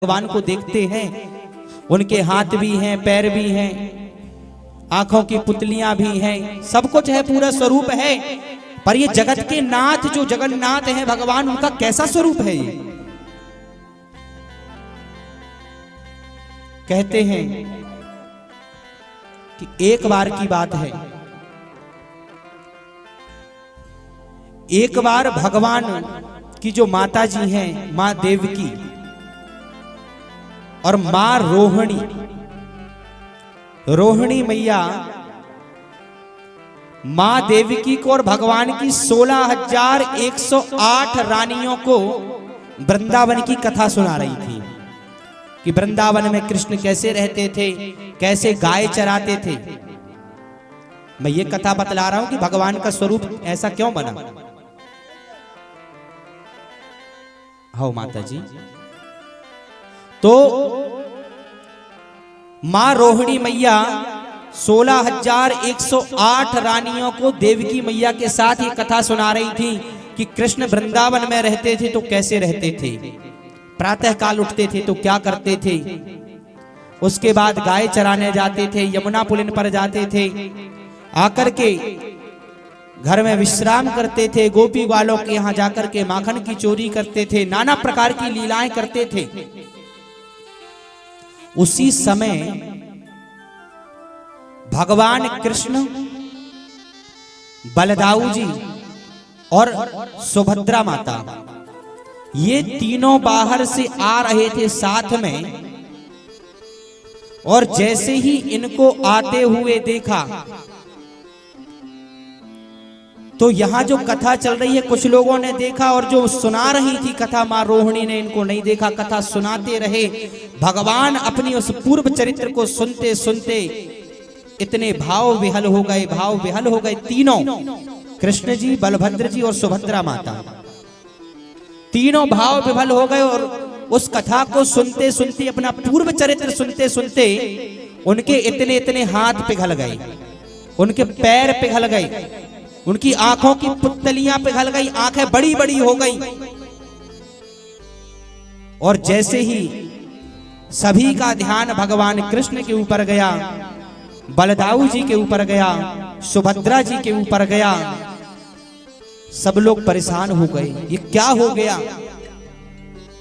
भगवान को देखते हैं, उनके हाथ भी हैं, पैर भी हैं, आंखों की पुतलियां भी हैं, सब कुछ है, पूरा स्वरूप है। पर ये जगत के नाथ जो जगन्नाथ हैं भगवान, उनका कैसा स्वरूप है ये? कहते हैं कि एक बार की बात है, एक बार भगवान की जो माता जी हैं, मां देवकी और मां रोहिणी मैया मां देवकी को और भगवान की 16,108 रानियों को वृंदावन की कथा सुना रही थी कि वृंदावन में कृष्ण कैसे रहते थे, कैसे गाय चराते थे। मैं ये कथा बतला रहा हूं कि भगवान का स्वरूप ऐसा क्यों बना। हाँ माता जी, तो मां रोहिणी मैया 16,108 रानियों को देवकी मैया के साथ ये कथा सुना रही थी कि कृष्ण वृंदावन में रहते थे तो कैसे रहते थे, प्रातः काल उठते थे तो क्या करते थे, उसके बाद गाय चराने जाते थे, यमुना पुलिन पर जाते थे, आकर के घर में विश्राम करते थे, गोपी वालों के यहाँ जाकर के माखन की चोरी करते थे, नाना प्रकार की लीलाएं करते थे। उसी समय भगवान कृष्ण, बलदाऊ जी और सुभद्रा माता, ये तीनों बाहर से आ रहे थे साथ में, और जैसे ही इनको आते हुए देखा तो यहां जो कथा चल रही है कुछ लोगों ने देखा, और जो सुना रही थी कथा मां रोहिणी ने इनको नहीं देखा, कथा सुनाते रहे। भगवान अपनी उस पूर्व चरित्र को सुनते सुनते इतने भाव विहल हो गए तीनों, कृष्ण जी, बलभद्र जी और सुभद्रा माता, तीनों भाव विभल हो गए। और उस कथा को सुनते सुनते, अपना पूर्व चरित्र सुनते सुनते उनके इतने इतने हाथ पिघल गए, उनके पैर पिघल गए, उनकी आंखों की पुतलियां पिघल गई, आंखें बड़ी बड़ी हो गई। और जैसे ही सभी का ध्यान भगवान कृष्ण के ऊपर गया, बलदाऊ जी के ऊपर गया, सुभद्रा जी के ऊपर गया, सब लोग परेशान हो गए, ये क्या हो गया।